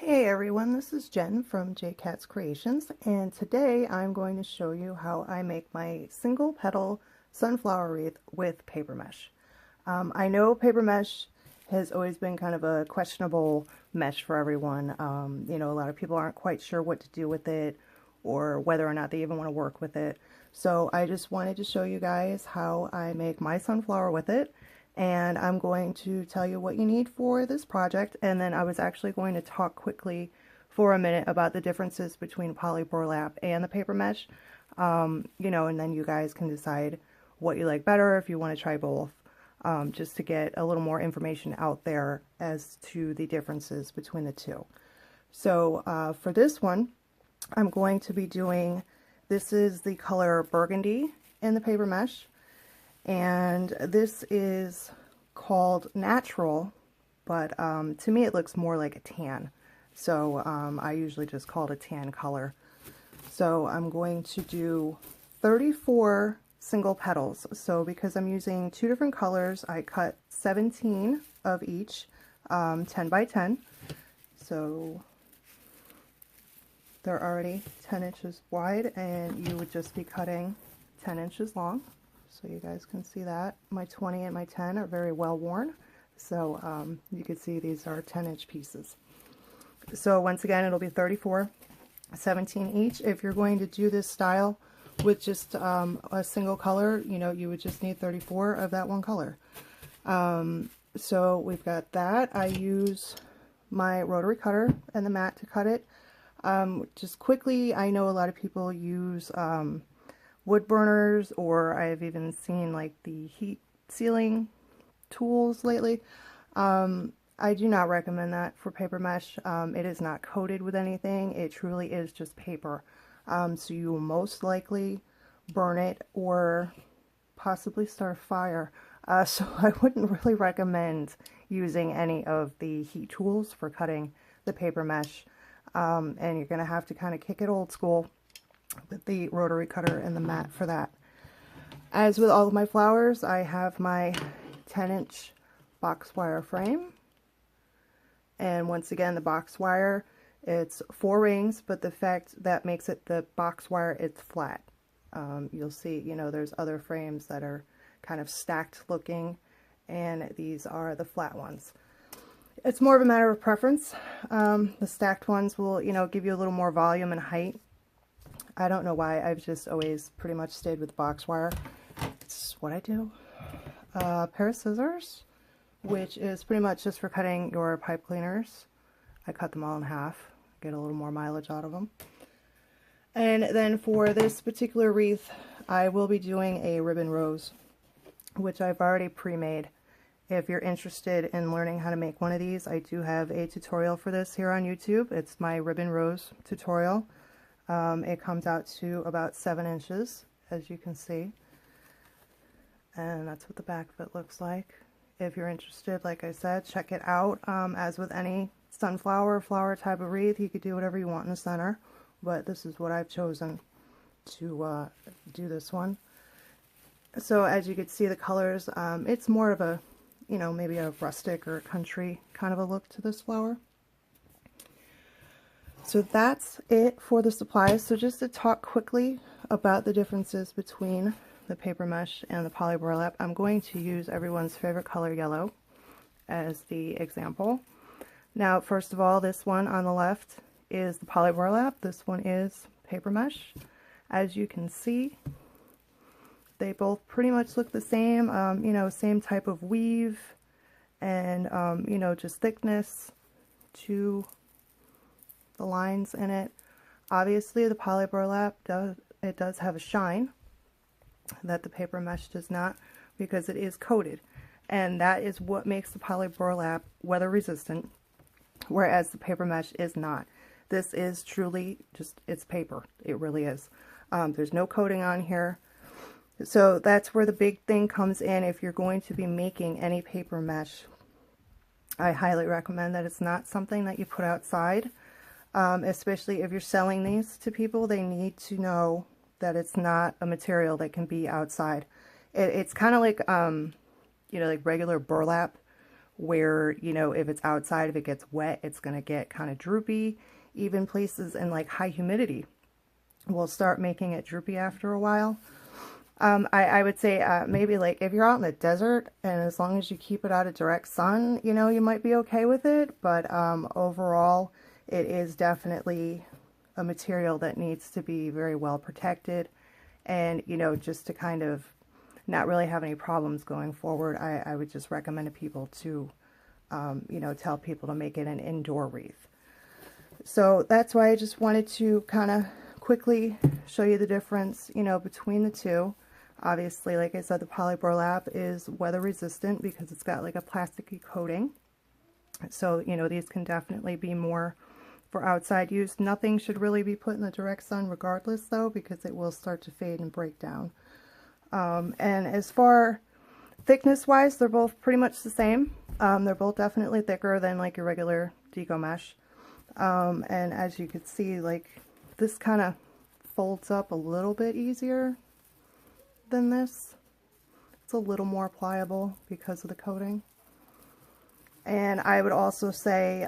Hey everyone, this is Jen from JCats Creations, and today I'm going to show you how I make my single petal sunflower wreath with paper mesh. I know paper mesh has always been kind of a questionable mesh for everyone. A lot of people aren't quite sure what to do with it or whether or not they even want to work with it. So I just wanted to show you guys how I make my sunflower with it. And I'm going to tell you what you need for this project, and then I was actually going to talk quickly for a minute about the differences between poly burlap and the paper mesh, and then you guys can decide what you like better, if you want to try both, just to get a little more information out there as to the differences between the two. So for this one, I'm going to be doing, this is the color burgundy in the paper mesh. And this is called natural, but to me it looks more like a tan. So I usually just call it a tan color. So I'm going to do 34 single petals. So because I'm using two different colors, I cut 17 of each, 10 by 10. So they're already 10 inches wide, and you would just be cutting 10 inches long. So you guys can see that. My 20 and my 10 are very well worn. So you can see these are 10-inch pieces. So once again, it'll be 34, 17 each. If you're going to do this style with just a single color, you would just need 34 of that one color. So we've got that. I use my rotary cutter and the mat to cut it. Just quickly, I know a lot of people use wood burners, or I've even seen like the heat sealing tools lately. I do not recommend that for paper mesh. It is not coated with anything. It truly is just paper. So you will most likely burn it or possibly start a fire. So I wouldn't really recommend using any of the heat tools for cutting the paper mesh. And you're going to have to kind of kick it old school with the rotary cutter and the mat for that. As with all of my flowers, I have my 10-inch box wire frame. And once again, the box wire, it's 4 rings, but the fact that makes it the box wire, it's flat. You'll see, there's other frames that are kind of stacked looking, and these are the flat ones. It's more of a matter of preference. The stacked ones will, give you a little more volume and height. I don't know why, I've just always pretty much stayed with box wire. It's what I do. A pair of scissors, which is pretty much just for cutting your pipe cleaners. I cut them all in half, get a little more mileage out of them. And then for this particular wreath, I will be doing a ribbon rose, which I've already pre-made. If you're interested in learning how to make one of these, I do have a tutorial for this here on YouTube. It's my ribbon rose tutorial. It comes out to about 7 inches, as you can see. And that's what the back of it looks like. If you're interested, like I said, check it out. As with any sunflower, flower type of wreath, you could do whatever you want in the center. But this is what I've chosen to do this one. So as you can see, the colors, it's more of a, maybe a rustic or a country kind of a look to this flower. So that's it for the supplies. So just to talk quickly about the differences between the paper mesh and the poly burlap, I'm going to use everyone's favorite color, yellow, as the example. Now, first of all, this one on the left is the poly burlap. This one is paper mesh. As you can see, they both pretty much look the same, same type of weave and, just thickness to the lines in it. Obviously, the poly burlap does have a shine that the paper mesh does not, because it is coated, and that is what makes the poly burlap weather resistant, whereas the paper mesh is not. This is truly just, it's paper. It really is. There's no coating on here. So that's where the big thing comes in. If you're going to be making any paper mesh, I highly recommend that it's not something that you put outside. Especially if you're selling these to people, they need to know that it's not a material that can be outside. It's kind of like, like regular burlap, where, you know, if it's outside, if it gets wet, it's going to get kind of droopy. Even places in like high humidity will start making it droopy after a while. I would say maybe like if you're out in the desert, and as long as you keep it out of direct sun, you know, you might be okay with it. But overall, it is definitely a material that needs to be very well protected. And, you know, just to kind of not really have any problems going forward, I would just recommend to people to, you know, tell people to make it an indoor wreath. So that's why I just wanted to kind of quickly show you the difference, you know, between the two. Obviously, like I said, the poly burlap is weather resistant because it's got like a plasticky coating. So, you know, these can definitely be more for outside use. Nothing should really be put in the direct sun regardless though, because it will start to fade and break down. And as far thickness wise, they're both pretty much the same. They're both definitely thicker than like your regular deco mesh. And as you can see, like this kind of folds up a little bit easier than this. It's a little more pliable because of the coating. And I would also say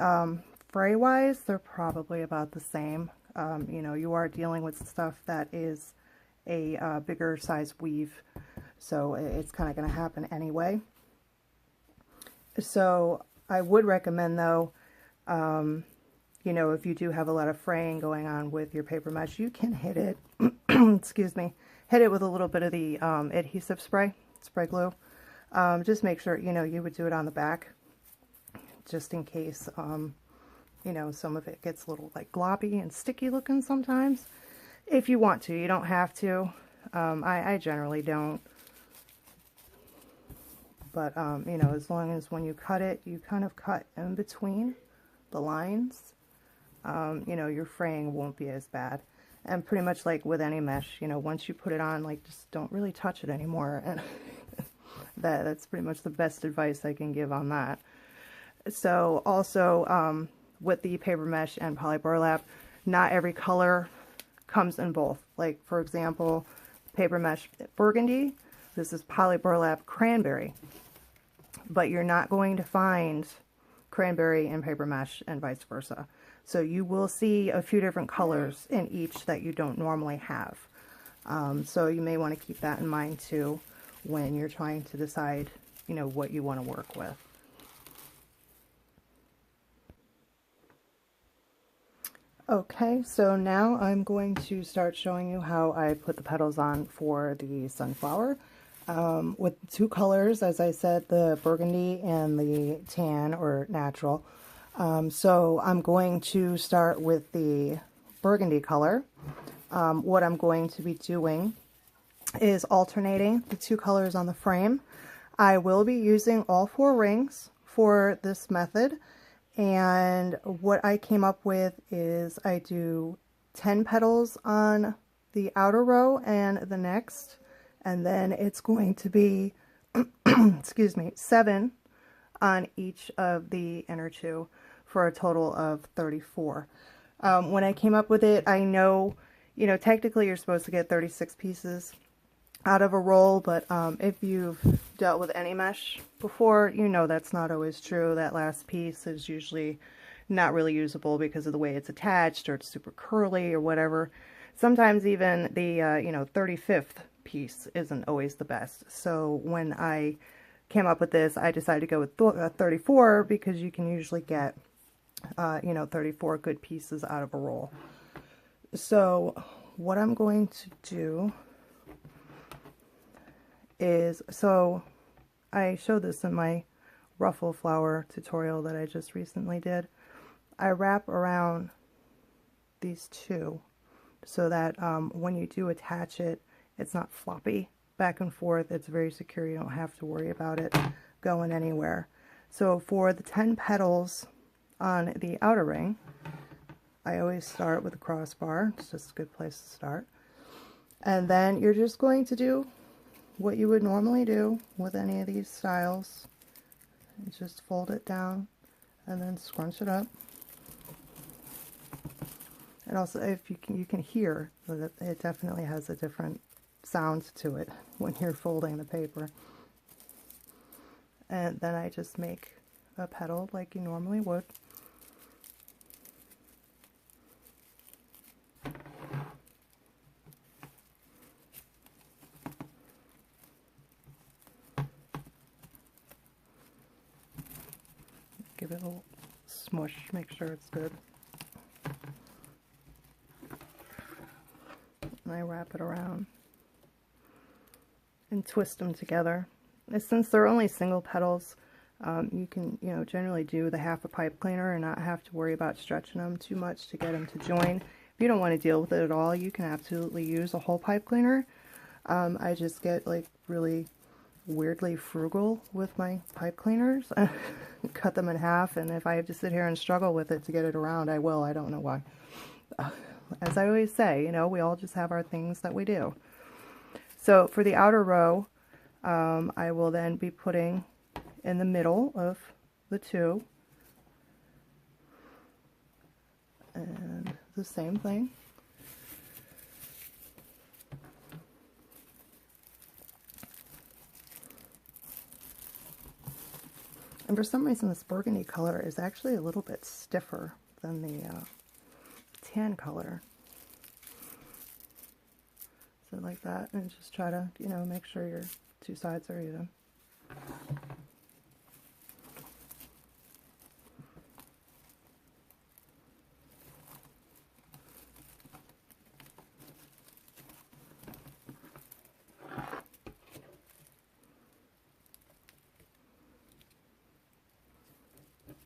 fray wise, they're probably about the same. You know, you are dealing with stuff that is a bigger size weave, so it's kind of going to happen anyway. So I would recommend though, you know, if you do have a lot of fraying going on with your paper mesh, you can hit it, excuse me, hit it with a little bit of the adhesive spray glue. Just make sure, you know, you would do it on the back, just in case, you know, some of it gets a little like gloppy and sticky looking sometimes. If you want to, you don't have to. I generally don't. But, you know, as long as when you cut it, you kind of cut in between the lines, you know, your fraying won't be as bad. And pretty much like with any mesh, you know, once you put it on, like, just don't really touch it anymore. And that's pretty much the best advice I can give on that. So also, with the paper mesh and poly burlap, not every color comes in both. Like, for example, paper mesh burgundy, this is poly burlap cranberry. But you're not going to find cranberry in paper mesh and vice versa. So you will see a few different colors in each that you don't normally have. So you may want to keep that in mind too when you're trying to decide, you know, what you want to work with. Okay, so now I'm going to start showing you how I put the petals on for the sunflower. With two colors, as I said, the burgundy and the tan or natural. So I'm going to start with the burgundy color. What I'm going to be doing is alternating the two colors on the frame. I will be using all 4 rings for this method. And what I came up with is I do 10 petals on the outer row and the next, and then it's going to be, excuse me, 7 on each of the inner 2 for a total of 34. When I came up with it, I know, you know, technically you're supposed to get 36 pieces out of a roll, but if you've dealt with any mesh before, you know that's not always true. That last piece is usually not really usable because of the way it's attached, or it's super curly or whatever. Sometimes even the you know, 35th piece isn't always the best. So when I came up with this, I decided to go with 34 because you can usually get you know, 34 good pieces out of a roll. So what I'm going to do is, so I showed this in my ruffle flower tutorial that I just recently did. I wrap around these 2 so that when you do attach it, it's not floppy back and forth. It's very secure. You don't have to worry about it going anywhere. So for the 10 petals on the outer ring, I always start with a crossbar. It's just a good place to start. And then you're just going to do what you would normally do with any of these styles. You just fold it down and then scrunch it up. And also, if you can hear that it definitely has a different sound to it when you're folding the paper. And then I just make a petal like you normally would. Give it a little smush, make sure it's good. And I wrap it around and twist them together. And since they're only single petals, you can, generally do the half a pipe cleaner and not have to worry about stretching them too much to get them to join. If you don't want to deal with it at all, you can absolutely use a whole pipe cleaner. I just get like really weirdly frugal with my pipe cleaners. Cut them in half, and if I have to sit here and struggle with it to get it around, I will. I don't know why. As I always say, we all just have our things that we do. So for the outer row, I will then be putting in the middle of the two, and the same thing. And for some reason, this burgundy color is actually a little bit stiffer than the tan color. So like that, and just try to, make sure your two sides are even.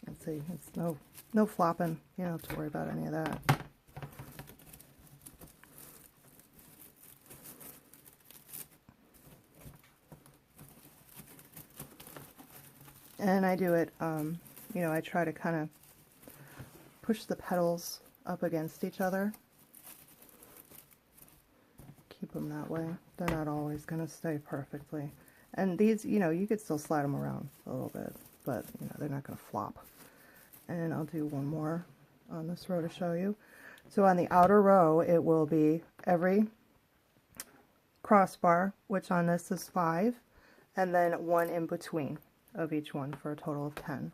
Let's see, it's no flopping. You don't have to worry about any of that. And I do it, I try to kind of push the petals up against each other. Keep them that way. They're not always going to stay perfectly. And these, you could still slide them around a little bit, but, they're not going to flop. And I'll do one more on this row to show you. So on the outer row, it will be every crossbar, which on this is 5, and then one in between of each one for a total of 10.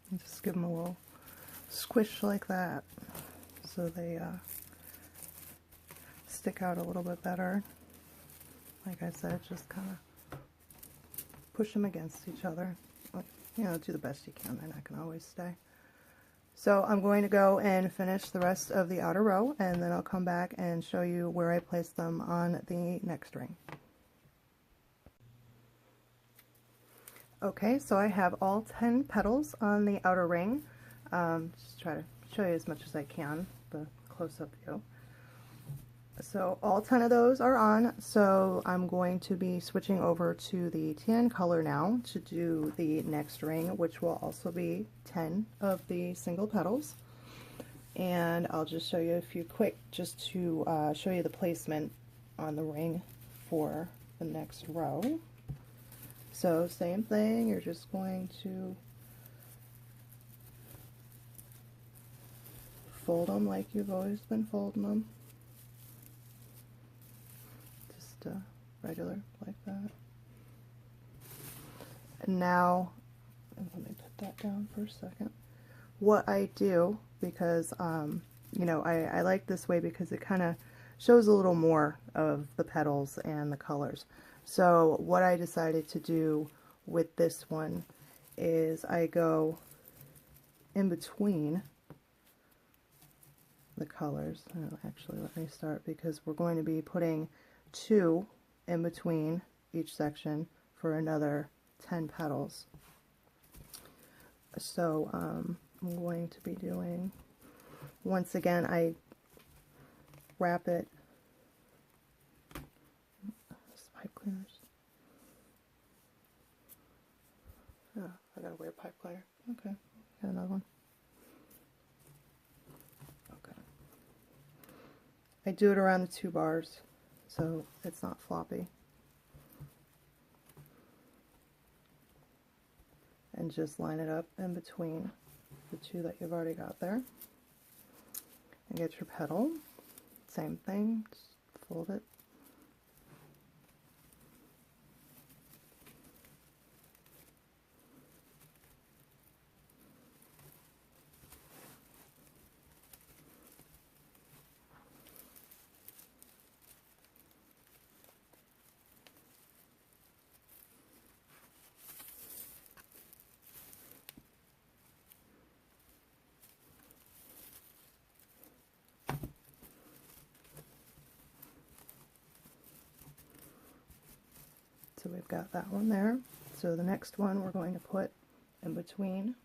And just give them a little squish like that so they stick out a little bit better. Like I said, just kind of push them against each other. Do the best you can. They're not going to always stay. So I'm going to go and finish the rest of the outer row, and then I'll come back and show you where I place them on the next ring. Okay, so I have all 10 petals on the outer ring. Just try to show you as much as I can, the close-up view. So all 10 of those are on, so I'm going to be switching over to the tan color now to do the next ring, which will also be 10 of the single petals. And I'll just show you a few quick, just to show you the placement on the ring for the next row. So same thing, you're just going to fold them like you've always been folding them. Just regular, like that. And now, let me put that down for a second. What I do, because, I like this way because it kind of shows a little more of the petals and the colors. So what I decided to do with this one is I go in between the colors. Oh, actually, let me start, because we're going to be putting 2 in between each section for another 10 petals. So I'm going to be doing, once again, I wrap it, pipe cleaners. Oh, I got a weird pipe cleaner. Okay, got another one. Okay. I do it around the 2 bars, so it's not floppy. And just line it up in between the 2 that you've already got there. And get your petal. Same thing, just fold it. So we've got that one there. So the next one we're going to put in between.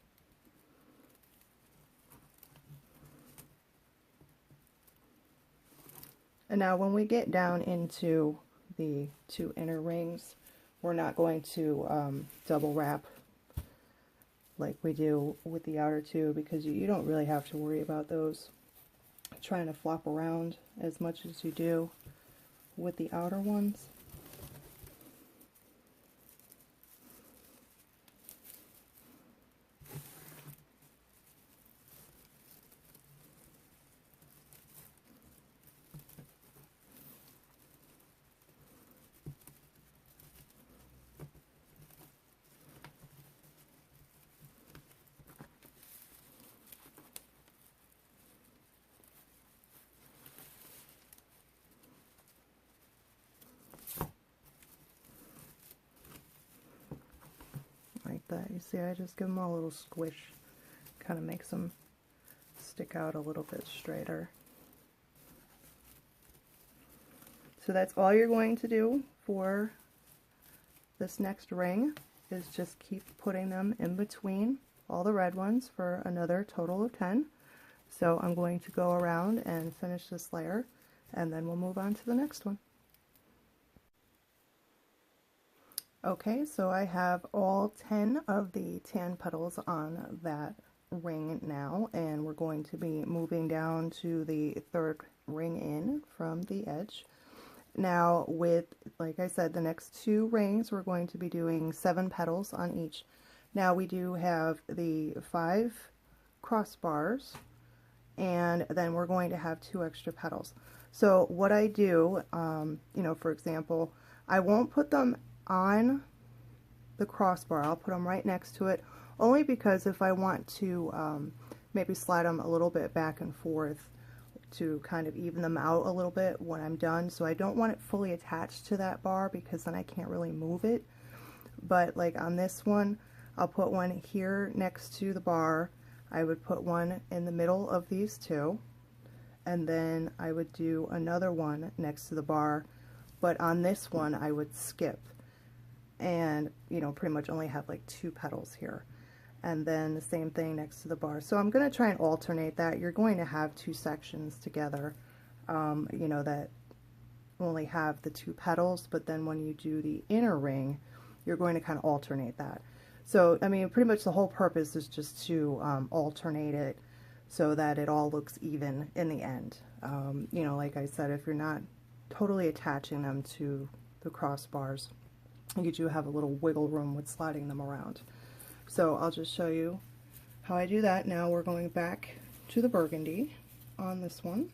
And now when we get down into the 2 inner rings, we're not going to double wrap like we do with the outer 2, because you don't really have to worry about those trying to flop around as much as you do with the outer ones. Like that. You see, I just give them a little squish, kind of makes them stick out a little bit straighter. So that's all you're going to do for this next ring, is just keep putting them in between all the red ones for another total of 10. So I'm going to go around and finish this layer, and then we'll move on to the next one. Okay, so I have all 10 of the tan petals on that ring now, and we're going to be moving down to the 3rd ring in from the edge. Now with, like I said, the next 2 rings, we're going to be doing 7 petals on each. Now we do have the 5 crossbars, and then we're going to have 2 extra petals. So what I do, you know, for example, I won't put them on the crossbar. I'll put them right next to it, only because if I want to maybe slide them a little bit back and forth to kind of even them out a little bit when I'm done. So I don't want it fully attached to that bar, because then I can't really move it. But like on this one, I'll put one here next to the bar. I would put one in the middle of these 2, and then I would do another one next to the bar. But on this one I would skip and, you know, pretty much only have like 2 petals here. And then the same thing next to the bar. So I'm going to try and alternate that. You're going to have 2 sections together, you know, that only have the 2 petals, but then when you do the inner ring, you're going to kind of alternate that. So, I mean, pretty much the whole purpose is just to alternate it so that it all looks even in the end. You know, like I said, if you're not totally attaching them to the crossbars, you do have a little wiggle room with sliding them around. So I'll just show you how I do that. Now we're going back to the burgundy on this one.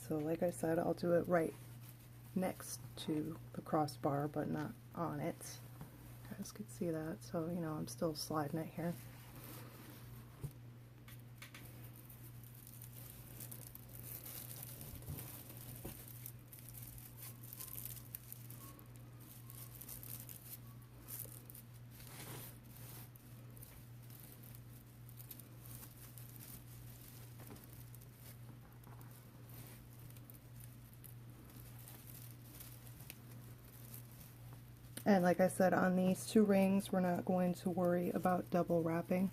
So like I said, I'll do it right next to the crossbar, but not on it. You guys can see that, so you know I'm still sliding it here. And like I said, on these 2 rings, we're not going to worry about double wrapping.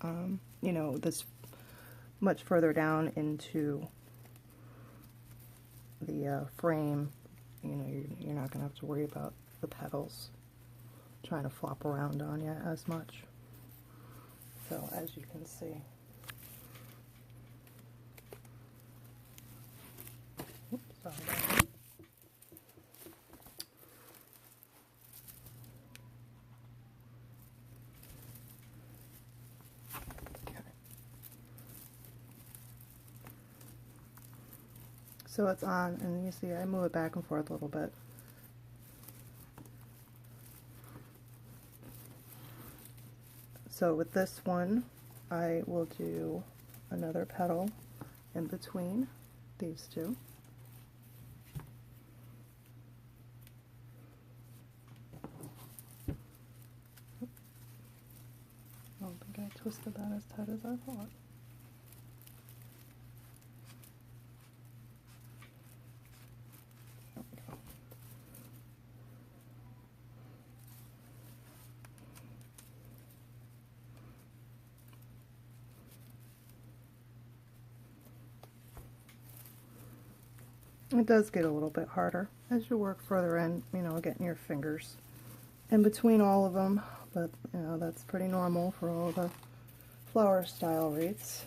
You know, this much further down into the frame, you know, you're not going to have to worry about the petals trying to flop around on you as much. So as you can see, oops, sorry about that. So it's on, and you see I move it back and forth a little bit. So with this one, I will do another petal in between these 2. I don't think I twisted that as tight as I thought. It does get a little bit harder as you work further in, you know, getting your fingers in between all of them, but you know, that's pretty normal for all the flower style wreaths.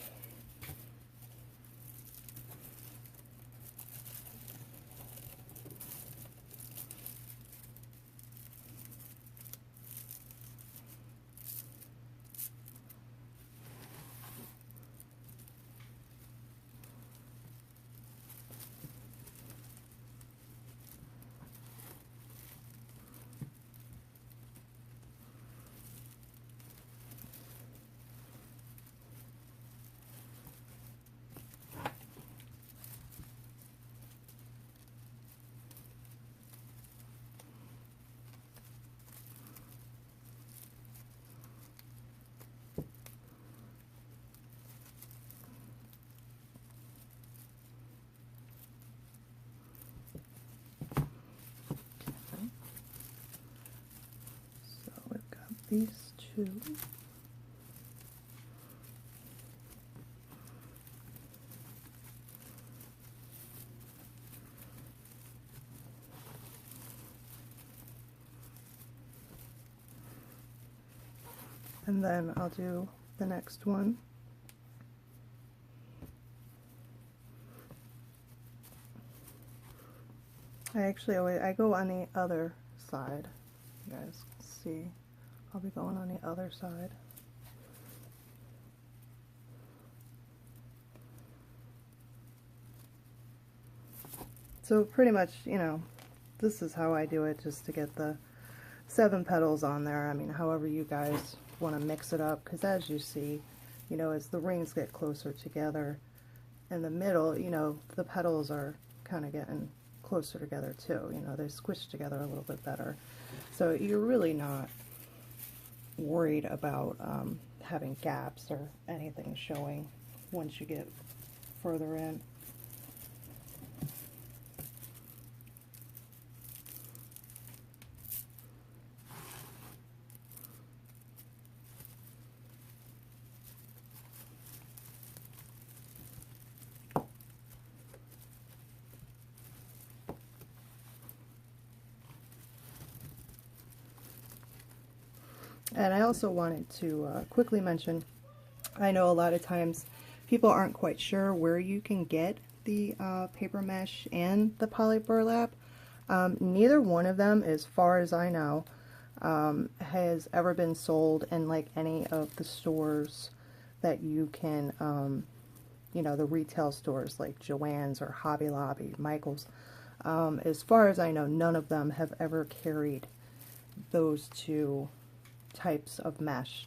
These 2. And then I'll do the next one. I go on the other side. You guys can see. I'll be going on the other side. So pretty much, you know, this is how I do it, just to get the 7 petals on there. I mean, however you guys want to mix it up, because as you see, you know, as the rings get closer together in the middle, you know, the petals are kind of getting closer together too. You know, they squish together a little bit better. So you're really not worried about having gaps or anything showing once you get further in. And I also wanted to quickly mention, I know a lot of times people aren't quite sure where you can get the paper mesh and the poly burlap. Neither one of them, as far as I know, has ever been sold in like any of the stores that you can, you know, the retail stores like Joann's or Hobby Lobby, Michael's. As far as I know, none of them have ever carried those 2 types of mesh,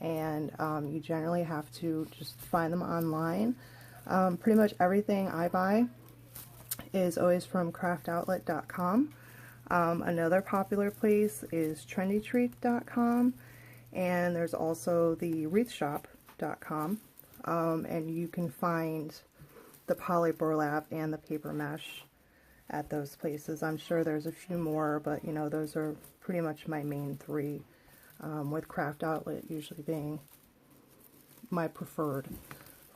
and you generally have to just find them online. Pretty much everything I buy is always from craftoutlet.com. Another popular place is trendytreat.com, and there's also the wreathshop.com, and you can find the poly burlap and the paper mesh at those places. I'm sure there's a few more, but you know, those are pretty much my main three, with Craft Outlet usually being my preferred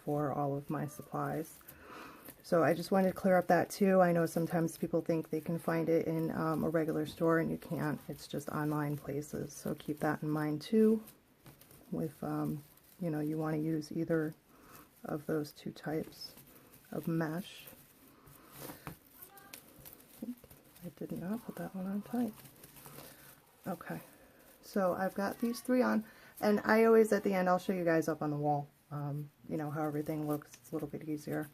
for all of my supplies. So I just wanted to clear up that too. I know sometimes people think they can find it in a regular store, and you can't. It's just online places. So keep that in mind too. With you know, you want to use either of those two types of mesh. I did not put that one on tight. Okay, so I've got these three on, and I always at the end I'll show you guys up on the wall. You know how everything looks. It's a little bit easier.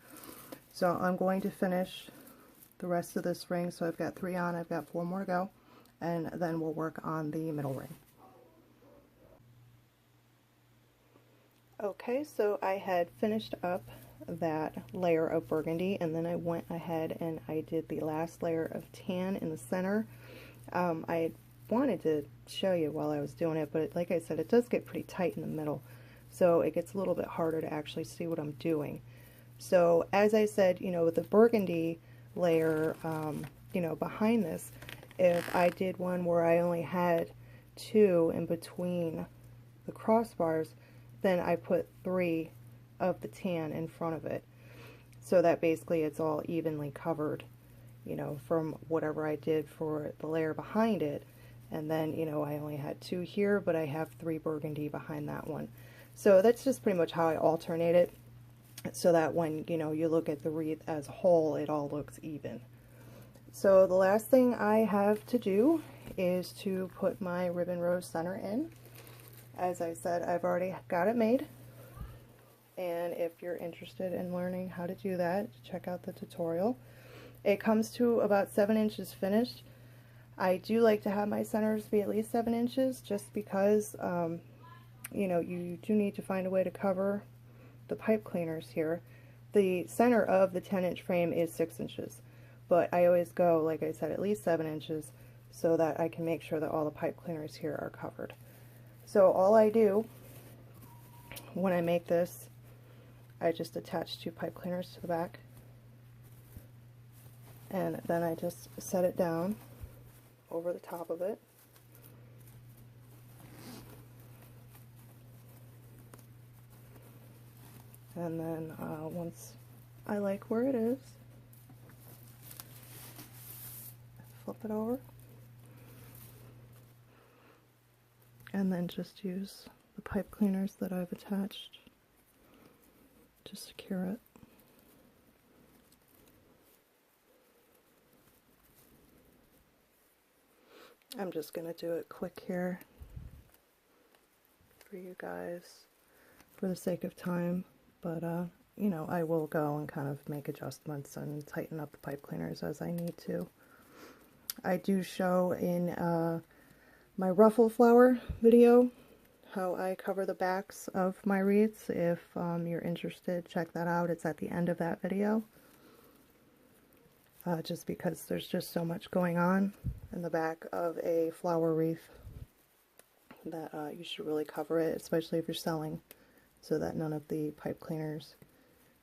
So I'm going to finish the rest of this ring. So I've got 3 on, I've got 4 more to go, and then we'll work on the middle ring. Okay, so I had finished up that layer of burgundy, and then I went ahead and I did the last layer of tan in the center. I wanted to show you while I was doing it, but like I said, it does get pretty tight in the middle, so it gets a little bit harder to actually see what I'm doing. So as I said, you know, with the burgundy layer, you know, behind this, if I did one where I only had 2 in between the crossbars, then I put 3 of the tan in front of it, so that basically it's all evenly covered, you know, from whatever I did for the layer behind it. And then, you know, I only had 2 here, but I have 3 burgundy behind that one. So that's just pretty much how I alternate it, so that when, you know, you look at the wreath as a whole, it all looks even. So the last thing I have to do is to put my ribbon rose center in. As I said, I've already got it made, and if you're interested in learning how to do that, check out the tutorial. It comes to about 7 inches finished. I do like to have my centers be at least 7 inches, just because you know, you do need to find a way to cover the pipe cleaners here. The center of the 10-inch frame is 6 inches, but I always go, like I said, at least 7 inches, so that I can make sure that all the pipe cleaners here are covered. So all I do when I make this, I just attach 2 pipe cleaners to the back, and then I just set it down over the top of it. And then once I like where it is, flip it over, and then just use the pipe cleaners that I've attached to secure it. I'm just going to do it quick here for you guys for the sake of time, but you know, I will go and kind of make adjustments and tighten up the pipe cleaners as I need to. I do show in my ruffle flower video how I cover the backs of my wreaths. If you're interested, check that out. It's at the end of that video. Just because there's just so much going on in the back of a flower wreath that you should really cover it, especially if you're selling, so that none of the pipe cleaners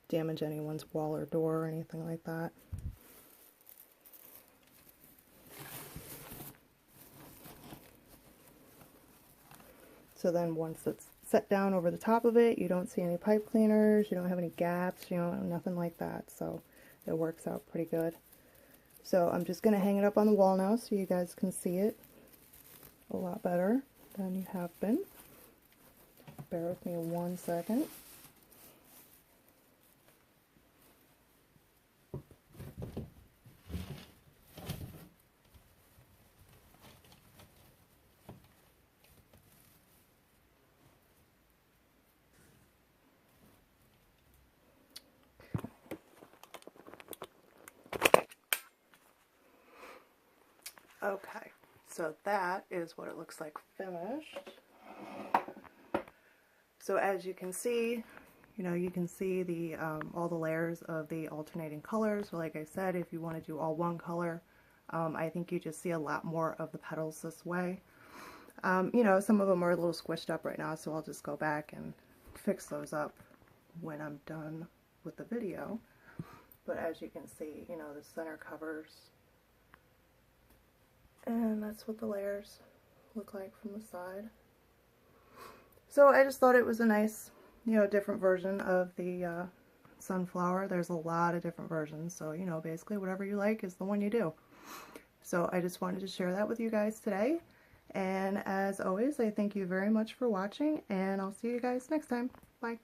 damage anyone's wall or door or anything like that. So then once it's set down over the top of it, you don't see any pipe cleaners, you don't have any gaps, you know, nothing like that. So it works out pretty good. So I'm just going to hang it up on the wall now so you guys can see it a lot better than you have been. Bear with me 1 second. Okay, so that is what it looks like finished. So as you can see, you know, you can see the all the layers of the alternating colors. So like I said, if you want to do all one color, I think you just see a lot more of the petals this way. You know, some of them are a little squished up right now, so I'll just go back and fix those up when I'm done with the video. But as you can see, you know, the center covers. And that's what the layers look like from the side. So I just thought it was a nice, you know, different version of the sunflower. There's a lot of different versions, so, you know, basically whatever you like is the one you do. So I just wanted to share that with you guys today. And as always, I thank you very much for watching, and I'll see you guys next time. Bye.